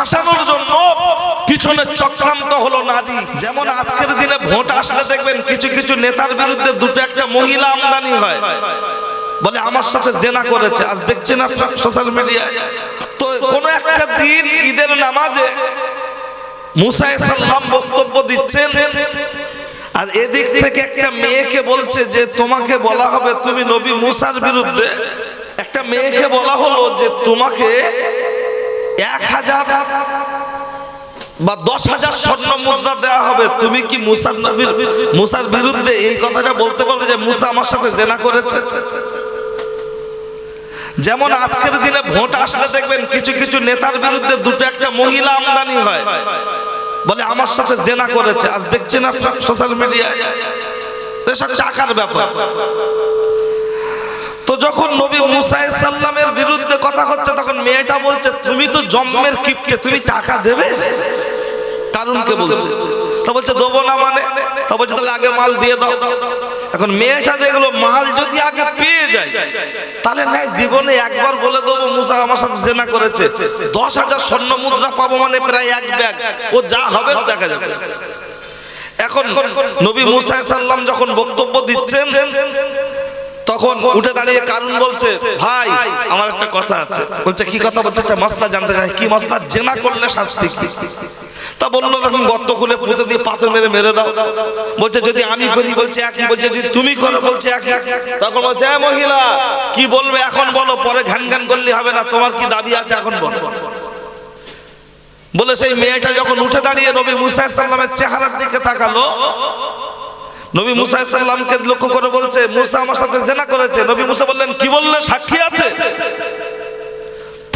ফাঁসানোর জন্য পিছনে চক্রান্ত হলো নারী। যেমন আজকের দিনে ভোট আসলে দেখবেন কিছু কিছু নেতার বিরুদ্ধে দুটো একটা মহিলা আমদানি হয়, বলে আমার সাথে জেনা করেছে। আজ দেখছেন সোশ্যাল মিডিয়ায়। তো কোন একটা দিন ঈদের নামাজে মুসা আলাইহিস সালাম বক্তব্য দিচ্ছেন, আর এদিক থেকে একটা মেয়েকে বলছে যে তোমাকে বলা হবে, তুমি নবী মুসার বিরুদ্ধে একটা মেয়েকে বলা হলো যে তোমাকে 1000 বা 10,000 স্বর্ণ মুদ্রা দেওয়া হবে, তুমি কি মুসার বিরুদ্ধে এই কথাটা বলতে পারবে যে মুসা আমার সাথে জেনা করেছে? যেমন আজকের দিনে ভোট আসলে দেখবেন কিছু কিছু নেতার বিরুদ্ধে দুটো একটা মহিলা আমদানি হয়, বলে আমার সাথে জেনা করেছে। আজ দেখছেন সোশ্যাল মিডিয়ায়। তো এসব টাকার ব্যাপার। তো যখন নবী মুসা আলাইহিস সালামের বিরুদ্ধে কথা হচ্ছে, তখন মেয়েটা বলছে তুমি তো জম্মের কিপটে, তুমি টাকা দেবে? কারণকে বলছে। তা বলছে দেবো না মানে? তা বলছে তাহলে আগে মাল দিয়ে দাও। এখন মেয়েটা দেখলো মাল যদি আগে পেয়ে যায় তাহলে নাই, জীবনে একবার বলে দেবো মুসা আমার সাথে জেনা করেছে, 10,000 স্বর্ণ মুদ্রা পাবো মানে প্রায় এক ব্যাগ, ও যা হবে দেখা যাবে। এখন নবী মুসা আলাইহিস সালাম যখন বক্তব্য দিচ্ছেন, তখন উঠে দাঁড়িয়ে কারণ বলছে ভাই আমার একটা কথা আছে। বলছে কি কথা? বলছে একটা মাসলা জানতে চাই। কি মাসলা? জেনা করলে শাস্তি কি? তা বললো এরকম গর্ত খুলে পুঁতে দিয়ে পাথর মেরে মেরে দাও। বলছে যদি আমি করি? বলছে একই। বলছে যদি তুমি করো? বলছে একই। তখন বলছে মহিলা কি বলবে এখন বলো, পরে ঘ্যান ঘ্যান করলে হবে না, তোমার কি দাবি আছে এখন বলো। বলে সেই মেয়েটা যখন উঠে দাঁড়িয়ে নবী মুসা আলাইহিস সালামের চেহারার দিকে তাকালো, নবী মুসা আলাইহিস সালামকে লক্ষ্য করে বলছে মুসা আমার সাথে জেনা করেছে। নবী মুসা বললেন কি বললে? সাক্ষী আছে?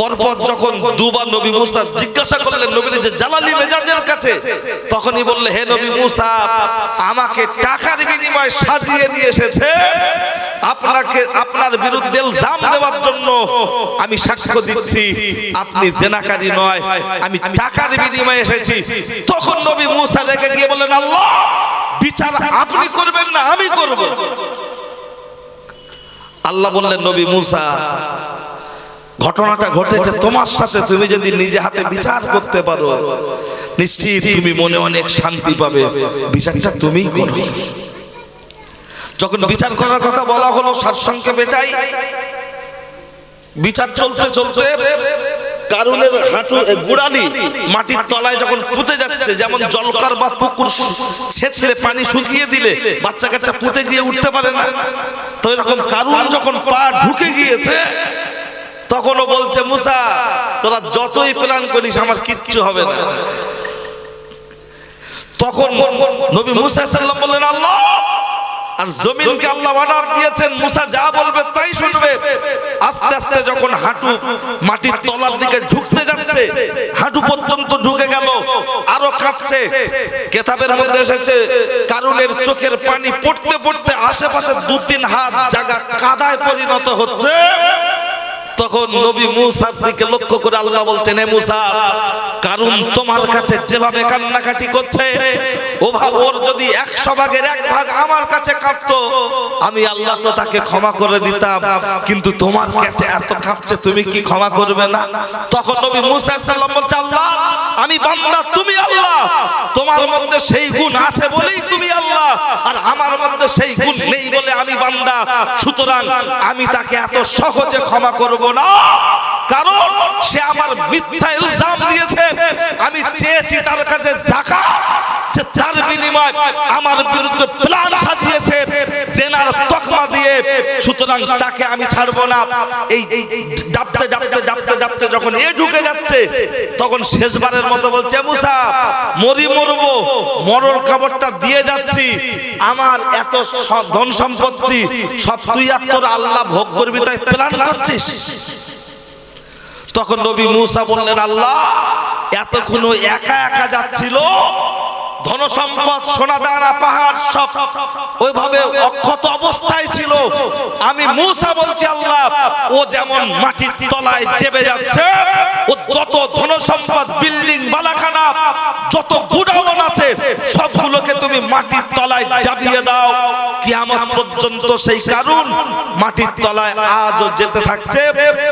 পরপর যখন দুবার নবী মুসা জিজ্ঞাসা করলেন নবীর যে জালালি মেজাজের কাছে, তখনই বললে হে নবী মুসা, আমাকে টাকার বিনিময়ে সাজিয়ে নিয়ে এসেছে, আপনার বিরুদ্ধে ইলজাম দেওয়ার জন্য আমি সাক্ষ্য দিচ্ছি আপনি জেনাকারী নয়, আমি টাকার বিনিময়ে এসেছি। তখন নবী মুসা রেগে গিয়ে বললেন আল্লাহ, বিচার আপনি করবেন না আমি করব। আল্লাহ বললেন নবী মুসা, ঘটনাটা ঘটেছে তোমার সাথে, তুমি যদি নিজে হাতে বিচার করতে পারো নিশ্চিত তুমি মনে অনেক শান্তি পাবে, বিচারটা তুমিই করো। যখন বিচার করার কথা বলা হলো সারসংক্ষেপে এটাই, বিচার চলতে চলতে কারুনের হাঁটু গুড়ালি মাটির তলায় যখন পুঁতে যাচ্ছে, যেমন জলকার বা পুকুর ছেঁচলে পানি শুকিয়ে দিলে বাচ্চা কাচ্চা পুঁতে গিয়ে উঠতে পারে না, তো এরকম কারুন যখন পা ঢুকে গিয়েছে তখনও বলছে মুসা তোরা যতই প্ল্যান করিস আমার কিচ্ছু হবে না। তখন নবী মুসা আলাইহিস সালাম বললেন আল্লাহ, আর জমিনকে আল্লাহ অর্ডার দিয়েছেন মুসা যা বলবে তাই শুনবে। আস্তে আস্তে যখন হাঁটু মাটির তলার দিকে ঢুকতে যাচ্ছে, হাঁটু পর্যন্ত ঢুকে গেল, আরো কাঁপছে। কিতাবের মধ্যে এসেছে কারুনের চোখের পানি পড়তে পড়তে আশেপাশে 2-3 হাত জায়গা কাদায় পরিণত হচ্ছে। তখন নবী মুসার দিকে লক্ষ্য করে আল্লাহ বলছেন হে মুসা, কারণ তোমার কাছে যেভাবে কান্নাকাটি করছে ওর যদি 100 ভাগের 1 ভাগ আমার কাছে কাঁদতো আমি আল্লাহ তো তাকে ক্ষমা করে দিতাম, কিন্তু তোমার কাছে এত কাঁপছে তুমি কি ক্ষমা করবে না? তখন নবী মুসা আলাইহিস সালাম বলছে আল্লাহ আমি বান্দা তুমি আল্লাহ, তোমার মধ্যে সেই গুণ আছে বলেই তুমি আল্লাহ, আর আমার মধ্যে সেই গুণ নেই বলে আমি বান্দা, সুতরাং আমি তাকে এত সহজে ক্ষমা করব না, কারণ সে আমার মিথ্যা ইলজাম দিয়েছে। আমি চেয়েছি তার কাছে যাকাত, যে তার বিনিময়ে আমার বিরুদ্ধে প্ল্যান সাজিয়েছে জেনার তকমা দিয়ে, সুতরাং তাকে আমি ছাড়বো না। এই ডাবতে ডাবতে ডাবতে ডাবতে যখন এ ঢুকে যাচ্ছে তখন শেষবারের মতো বলছে মুসা মরবো, মরর খবরটা দিয়ে যাচ্ছি, আমার এত ধন সম্পত্তি সব তুই আর তোর আল্লাহ ভোগ করবি তাই প্ল্যান করছিস? তখন নবী মুসা বললেন আল্লাহ এতক্ষণ একা একা যাচ্ছিল, ধন সম্পদ সোনা দানা পাহাড় সব ওইভাবে অক্ষত অবস্থায় ছিল, আমি মুসা বলছি আল্লাহ ও যেমন মাটির তলায় ডেবে যাচ্ছে, ও যত ধন সম্পদ বিল্ডিং বালাখানা যত গুডাউন আছে সবগুলোকে তুমি মাটির তলায় ডাবিয়ে দাও, কিয়ামত পর্যন্ত সেই কারণ মাটির তলায় আজও যেতে থাকছে,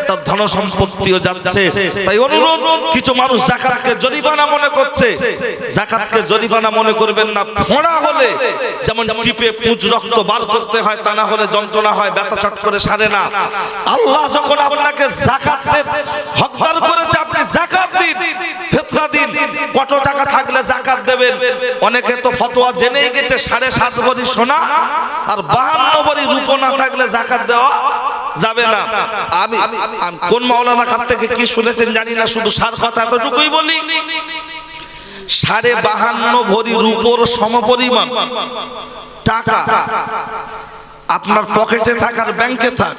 তার ধন সম্পত্তিও যাচ্ছে। তাই অনুরোধ, কিছু মানুষ যাকাতকে জরিমানা মনে করছে, যাকাতকে জরিমানা মনে করবেন না। ফোঁড়া হলে যেমন টিপে পুঁজ রক্ত বার করতে হয়, তা না হলে যন্ত্রণা হয়, ব্যথা চট করে সারে না। আল্লাহ যখন আপনাকে যাকাতের হকদার করেছে, আপনি যাকাত দিন, ফিতরা দিন। কত টাকা থাকলে যাকাত দেবেন? অনেকে তো ফতোয়া জেনেই গেছে 7.5 ভরি সোনা আর 52 ভরি রূপো না থাকলে যাকাত দেওয়া যাবে না। আমি কোন মাওলানার কাছ থেকে কি শুনেছেন জানি না, শুধু সার কথা এতটুকুই বলি, 52.5 ভরি রূপোর সমপরিমাণ টাকা আপনার পকেটে থাকার ব্যাংকে থাক,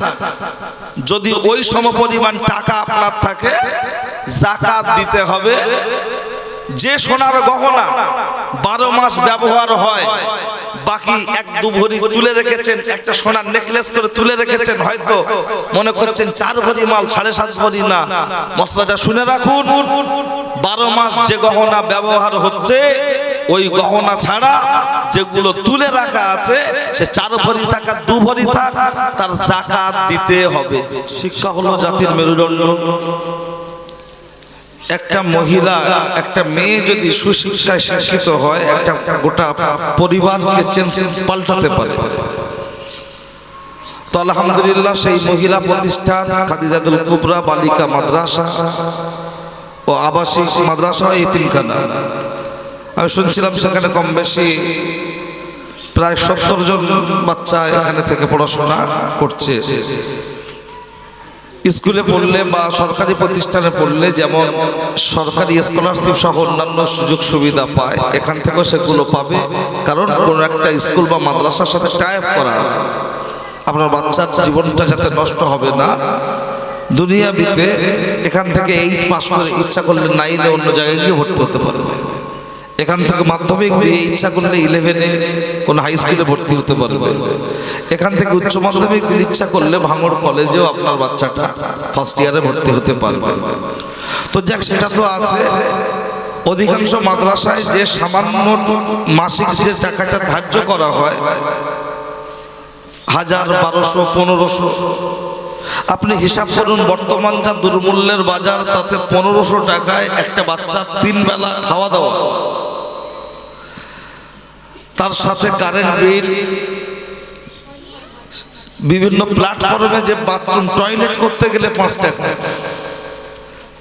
যদি ওই সমপরিমাণ টাকা আপনার থাকে, যাকাত দিতে হবে। যে সোনার গহনা 12 মাস ব্যবহার হয়, বাকি 1-2 ভরি তুলে রেখেছেন, একটা সোনার নেকলেস করে তুলে রেখেছেন, হয়তো মনে করছেন 4 ভরি মাল, 7.5 ভরি না। মশলাটা শুনে রাখুন, 12 মাস যে গহনা ব্যবহার হচ্ছে, ওই গহনা ছাড়া যেগুলো তুলে রাখা আছে, সে 4 ভরি থাক আর 2 ভরি থাক, তার যাকাত দিতে হবে। শিক্ষা হলো জাতির মেরুদণ্ড। একটা মহিলা, একটা মেয়ে যদি সুশিক্ষায় শিক্ষিত হয়, একটা গোটা পরিবারকে পাল্টাতে পারে। তো আলহামদুলিল্লাহ, সেই মহিলা প্রতিষ্ঠান খাদিজাতুল কুবরা বালিকা মাদ্রাসা ও আবাসিক মাদ্রাসা এতিমখানা, আমি শুনছিলাম সেখানে কম বেশি প্রায় 70 জন বাচ্চা এখানে থেকে পড়াশোনা করছে। স্কুলে পড়লে বা সরকারি প্রতিষ্ঠানে পড়লে যেমন সরকারি স্কলারশিপ সহ অন্যান্য সুযোগ সুবিধা পায়, এখান থেকেও সেগুলো পাবে, কারণ কোনো একটা স্কুল বা মাদ্রাসার সাথে টাই আপ করা আছে। আপনার বাচ্চার জীবনটা যাতে নষ্ট হবে না, দুনিয়াবিতে এখান থেকে 8 পাস করে ইচ্ছা করলে 9-এ অন্য জায়গায় গিয়ে ভর্তি হতে পারবে। এখান থেকে মাধ্যমিক দিয়ে ইচ্ছা করলে 11-এ কোন হাই স্কুলে ভর্তি হতে পারবে। এখান থেকে উচ্চ মাধ্যমিক দিয়ে ইচ্ছা করলে ভাঙড় কলেজেও আপনার বাচ্চাটা ফার্স্ট ইয়ারে ভর্তি হতে পারবে। তো যাক, সেটা তো আছে। অধিকাংশ মাদ্রাসায় যে সামান্য মাসিক যে টাকাটা ধার্য করা হয়, 1000, 1200, 1500, আপনি হিসাব করুন, বর্তমান যা দুর্মূল্যের বাজার, তাতে 1500 টাকায় একটা বাচ্চার 3 বেলা খাওয়া দাওয়া, তার সাথে কারেন্ট বিল, বিভিন্ন প্ল্যাটফর্মে যে বাথরুম টয়লেট করতে গেলে 5 টাকা,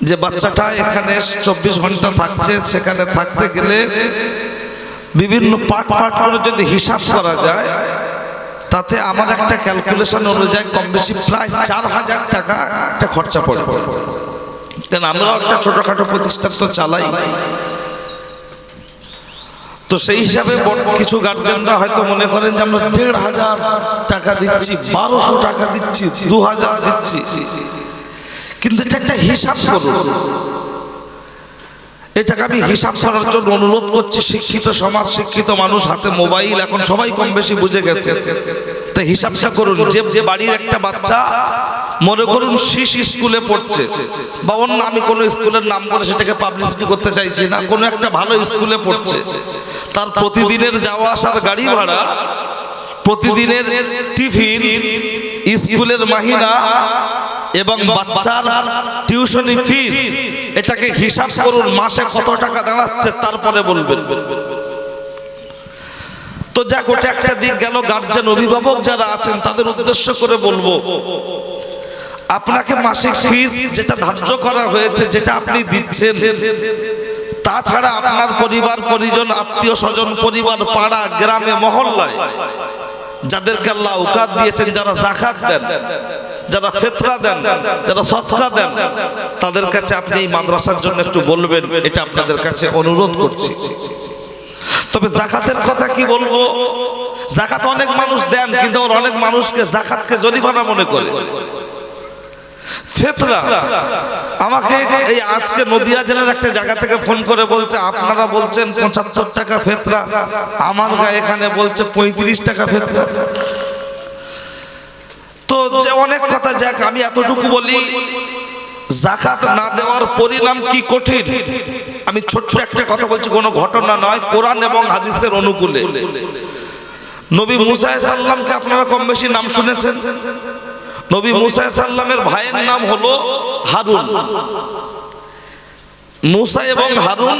যে বাচ্চাটা এখানে 24 ঘন্টা থাকছে, সেখানে থাকতে গেলে বিভিন্ন পার্ট করে যদি হিসাব করা যায়, তাতে আমার একটা ক্যালকুলেশন অনুযায়ী কম বেশি প্রায় 4000 টাকা একটা খরচা পড়ে। কারণ আমরাও একটা ছোটখাটো প্রতিষ্ঠান তো চালাই। তো সেই হিসাবে কিছু গার্জেনরা হয়তো মনে করেন যে আমরা 1500 টাকা দিচ্ছি, 1200 টাকা দিচ্ছি, 2000 দিচ্ছি, কিন্তু এটা একটা হিসাব করুন। এটাকে আমি হিসাব করার জন্য অনুরোধ করছি। শিক্ষিত সমাজ, শিক্ষিত মানুষ, হাতে মোবাইল, এখন সবাই কম বেশি বুঝে গেছে। তাই হিসাবটা করুন, যে বাড়ির একটা বাচ্চা মনে করুন শিশ স্কুলে পড়ছে, বা অন্য, আমি কোনো স্কুলের নাম করে সেটাকে পাবলিসিটি করতে চাইছি না, কোনো একটা ভালো স্কুলে পড়ছে, তার প্রতিদিনের যাওয়া আসার গাড়ি ভাড়া, প্রতিদিনের টিফিন, স্কুলের মাহিনা এবং বাচ্চার টিউশনি ফিস, এটাকে হিসাব করুন মাসে কত টাকা দাঁড়াচ্ছে, তারপরে বলবেন। তো যাক, ওটা একটা দিক গেল। গার্জেন, অভিভাবক যারা আছেন তাদের উদ্দেশ্য করে বলবো, আপনাকে মাসিক ফিস যেটা ধার্য করা হয়েছে, যেটা আপনি দিচ্ছেন, তাছাড়া আপনার পরিবার পরিজন, আত্মীয় স্বজন, পরিবার, পাড়া, গ্রামে, মহল্লায় যাদেরকে আল্লাহ আওকাত দিয়েছেন, যারা যাকাত দেন, যারা ফিতরা দেন, যারা সদকা দেন, তাদের কাছে আপনি এই মাদ্রাসার জন্য একটু বলবেন, এটা আপনাদের কাছে অনুরোধ করছি। তবে যাকাতের কথা কি বলবো, যাকাত অনেক মানুষ দেন, কিন্তু অনেক মানুষকে যাকাতকে জরিমানা মনে করে। ফিতরা, আমাকে এই আজকে নদিয়া জেলার একটা জায়গা থেকে ফোন করে বলছে, আপনারা বলছেন 75 টাকা ফিতরা, আমার গায়ে এখানে বলছে 35 টাকা ফিতরা। তো যে অনেক কথা, যাক আমি এতটুকু বলি, যাকাত না দেওয়ার পরিণাম কি কঠিন। আমি ছোট্ট একটা কথা বলছি, কোনো ঘটনা নয়, কোরআন এবং হাদিসের অনুকূলে। নবী মুসা আলাইহিস সালামকে আপনারা কম বেশি নাম শুনেছেন। নবী মুসা আলাইহিস সালামের ভাইয়ের নাম হলো হারুন। মুসা এবং হারুন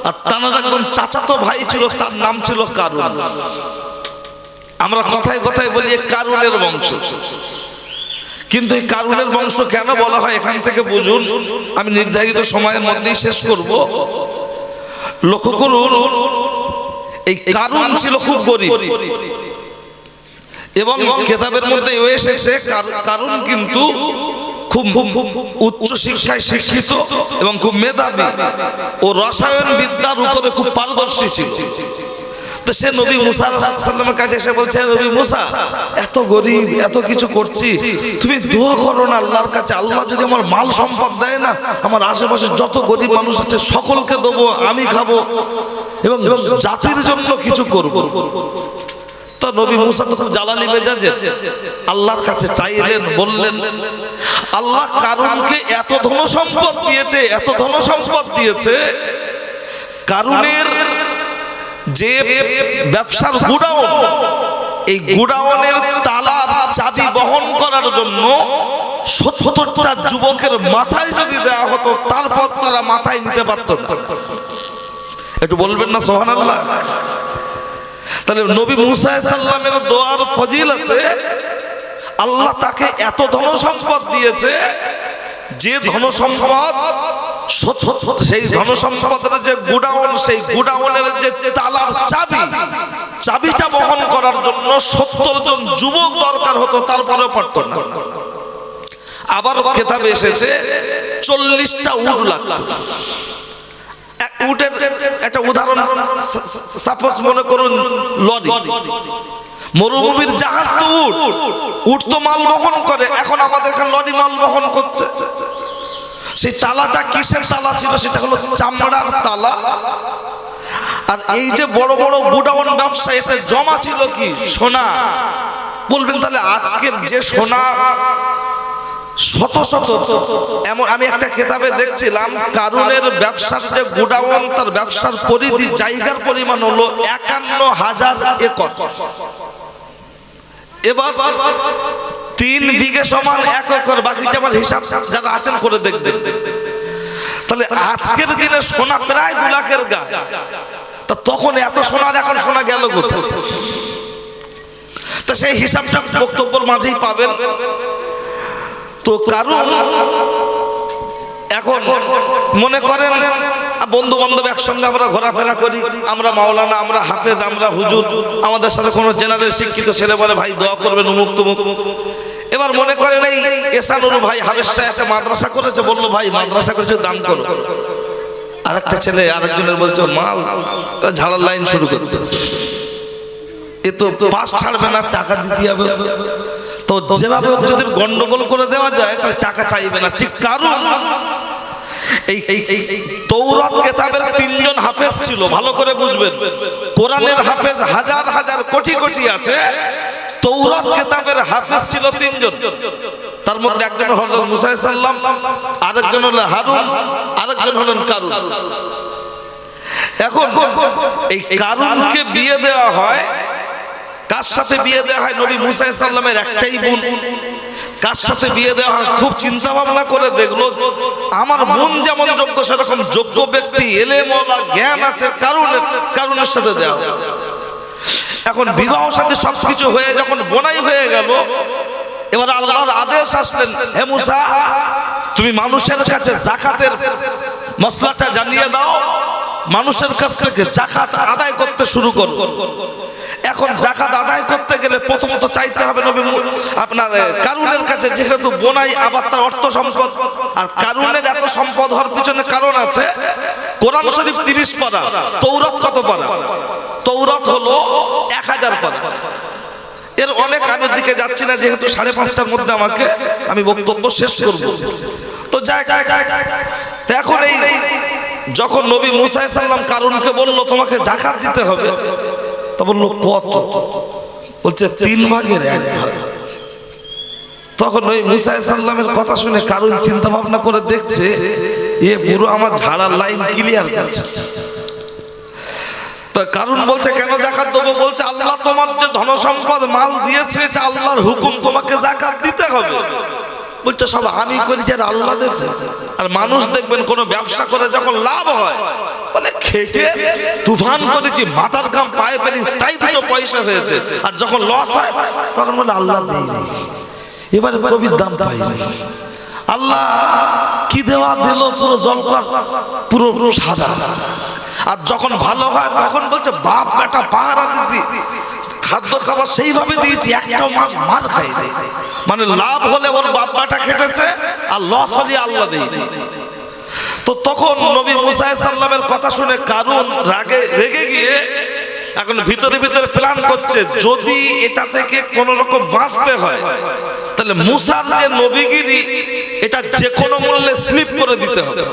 আর তার একজন চাচাতো ভাই ছিল, তার নাম ছিল কারুন। আমরা কথায় কথায় বলি কারুনের বংশ, কিন্তু এই কারুনের বংশ কেন বলা হয় এখান থেকে বুঝুন। আমি নির্ধারিত সময়ের মধ্যেই শেষ করব। লক্ষ্য করুন, এই কারুন ছিল খুব গরিব এবং কিতাবের মধ্যে এসেছে কারুন কিন্তু খুব উচ্চ শিক্ষায় শিক্ষিত এবং খুব মেধাবী ও রসায়ন বিদ্যার উপরে খুব পারদর্শী ছিল। তো সে নবী মুসা আলাইহিস সালামের কাছে এসে বলছে, নবী মুসা, এত গরিব, এত কিছু করছি, তুমি দোয়া করো না আল্লাহর কাছে, আল্লাহ যদি আমার মাল সম্পদ দেয় না, আমার আশেপাশে যত গরিব মানুষ আছে সকলকে দেবো, আমি খাবো এবং জাতির জন্য কিছু করব। তো নবী মুসা তো খুব জ্বালানি মেজাজের, আল্লাহর কাছে চাইলেন, বললেন, আল্লাহ কারুনকে এত ধন সম্পদ দিয়েছে, এত ধন সম্পদ দিয়েছে, কারুনের যে ব্যবসার গুডাউন, এই গুডাউনের তালার চাবি বহন করার জন্য ৭০টা যুবকের মাথায় যদি দেওয়া হতো, তারপর তারা মাথায় নিতে পারত না। একটু বলবেন না সুবহানাল্লাহ? তাহলে নবী মুসা আলাইহিস সালামের দোয়ার ফজিলতে আল্লাহ তাকে এত ধন সম্পদ দিয়েছে, যে ধন সম্পদ, সেই ধন সম্পদের যে গুডাউন, সেই গুডাউনের যে তালার চাবিটা বহন করার জন্য ৭০ জন যুবক দরকার হতো, তারপরেও পারত না। আবার কিতাবে এসেছে ৪০টা উট লাগতো। উটের একটা উদাহরণ, সাপোজ মনে করুন লরি, মরুভূমির জাহাজ তো উট তো মাল বহন করে, এখন আমাদের এখানে লরি মাল বহন করছে। সেই তালাটা কিসের তালা ছিল? সেটা হলো চামড়ার তালা। আর এই যে বড় বড় গুডাউন ব্যবসা, এতে জমা ছিল কি? সোনা। বলবেন তাহলে আজকের যে সোনা শত শত, এমন আমি একটা কিতাবে দেখছিলাম, কারুনের ব্যবসার যে গুডাউন, তার ব্যবসার পরিধি, জায়গার পরিমাণ হলো ৫১,০০০ একর। এবার ৩ বিঘে সমান ১ একর, বাকিটা আমার হিসাব যারা আছেন করে দেখবেন। তাহলে আজকের দিনে সোনা প্রায় ২ লাখের গায়ে। তা তখন এত সোনার, এখন সোনা গেল কোথায়? তা সেই হিসাবটা বক্তব্যের মাঝেই পাবেন। তো কারণ এখন মনে করেন বন্ধু বান্ধব একসঙ্গে আমরা ঘোরাফেরা করি, আমরা মাওলানা, আমরা হাফেজ, আমরা হুজুর, আমাদের সাথে কোনো জেনারেল শিক্ষিত ছেলে বলে, ভাই দোয়া করবেন অমুক তমুক। এবার মনে করেন এই এসানুর ভাই হাফেজ সাহেব একটা মাদ্রাসা করেছে, বললো ভাই মাদ্রাসা করেছে, দান করো। আরেকটা ছেলে আরেকজনের বলছে মাল ঝাড়ার লাইন শুরু করতেছে, এ তো পাস ছাড়বে না, টাকা দিতে হবে। তো যেভাবে যদি গন্ডগোল করে দেওয়া যায়, তাহলে টাকা চাইবে না। ঠিক কারণ এই তৌরাত কিতাবের ৩ জন হাফেজ ছিল, ভালো করে বুঝবেন। কোরআনের হাফেজ হাজার হাজার কোটি কোটি আছে, তৌরাত কিতাবের হাফেজ ছিল ৩ জন। তার মধ্যে একজন হযরত মুসা আলাইহিস সালাম, আরেকজন হলেন হারুন, আরেকজন হলেন কারুন। এখন এই কারুনকে বিয়ে দেওয়া হয়, কার সাথে বিয়ে দেওয়া হয়? নবী মুসা আলাইহিস সালামের একটাই বোন। কার সাথে বিয়ে দেওয়া হয়? খুব চিন্তা ভাবনা করে দেখলো, আমার বোন যেমন যোগ্য, সেরকম যোগ্য ব্যক্তি, এলেমওয়ালা, জ্ঞান আছে, কারুনের সাথে দেওয়া। এখন বিবাহ সাথে সবকিছু হয়ে যখন বোনাই হয়ে গেল, এবার আল্লাহর আদেশ আসলেন, হে মুসা, তুমি মানুষের কাছে যাকাতের মসলাটা জানিয়ে দাও, মানুষের কাছ থেকে যাকাত আদায় করতে শুরু করো। এখন যাকাত আদায় করতে গেলে প্রথমত চাইতে হবে নবী আপনার কারুনের কাছে, যেহেতু বোনাই, আবার তার অর্থ সম্পদ। আর কারুনের এত সম্পদ হওয়ার পিছনে কারণ আছে। কোরআন শরীফ ৩০ পারা, তৌরাত কত পারা? তৌরাত হলো ১০০০ পারা। এর অনেক আগের দিকে যাচ্ছি না, যেহেতু ৫:৩০টার মধ্যে আমি বক্তব্য শেষ করব। তো যাই, এখন এই যখন নবী মুসা আলাইহিস সালাম কারুনকে বললো তোমাকে যাকাত দিতে হবে, তা বললো কত? বলছে ৩ ভাগের ১ ভাগ। তখন ওই মুসা আলাইহিস সালামের কথা শুনে কারুন চিন্তা ভাবনা করে দেখছে, এ পুরো আমার ঝাড়ার লাইন ক্লিয়ার করছে। তো তো কারণ বলছে কেন যাকাত দেবো? বলছে আল্লাহ তোমার যে ধন সম্পদ মাল দিয়েছে এটা আল্লাহর হুকুম, তোমাকে যাকাত দিতে হবে। বলছে সব আমি করেছি আর আল্লাহ দিয়েছে। আর মানুষ দেখবেন কোন ব্যবসা করে যখন লাভ হয় বলে খেটে তুফান করেছি, মাথার ঘাম পায়ে ফেলিস তাই দুটো পয়সা হয়েছে। আর যখন লস হয় তখন বলে আল্লাহ দেয়নি, এবারে কবির দাম পাই নাই। আল্লাহ কি দেওয়া দিল, পুরো জলকর পুরো সাদা। আর যখন ভালো হয় তখন বলছে বাপ বেটা পাহারা দিয়েছি, খাদ্য খাবার সেইভাবে দিয়েছি, একটা মাছ মার খাইনি। মানে লাভ হলে ওর বাপ বেটা খেটেছে আর লস হলে আল্লাহ দেয়নি। তো তখন নবী মুসা আলাইহিস সালামের কথা শুনে কারুন রেগে গিয়ে এখন ভিতরে ভিতরে প্ল্যান করছে, যদি এটা থেকে কোন রকম বাঁচতে হয় তাহলে মুসার যে নবীগিরি এটা যে কোনো মূল্যে স্লিপ করে দিতে হবে।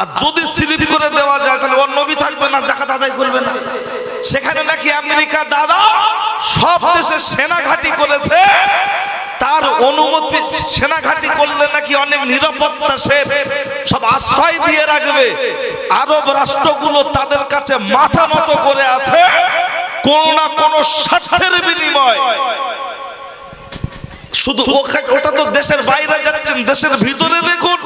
আর যদি স্লিপ করে দেওয়া যায় তাহলে ওর নবী থাকবে না, যাকাত আদায় করবে না। সেখানে নাকি আমেরিকা দাদা সব দেশে সেনা ঘাঁটি করেছে, তার অনুমতি, সেনা ঘাঁটি করলে নাকি অনেক নিরাপত্তা সে সব আশ্রয় দিয়ে রাখবে। আরব রাষ্ট্রগুলো তাদের কাছে মাথা নত করে আছে কোন না কোন স্বার্থের বিনিময়। শুধু ওটা তো দেশের বাইরে যাচ্ছেন, দেশের ভিতরে দেখুন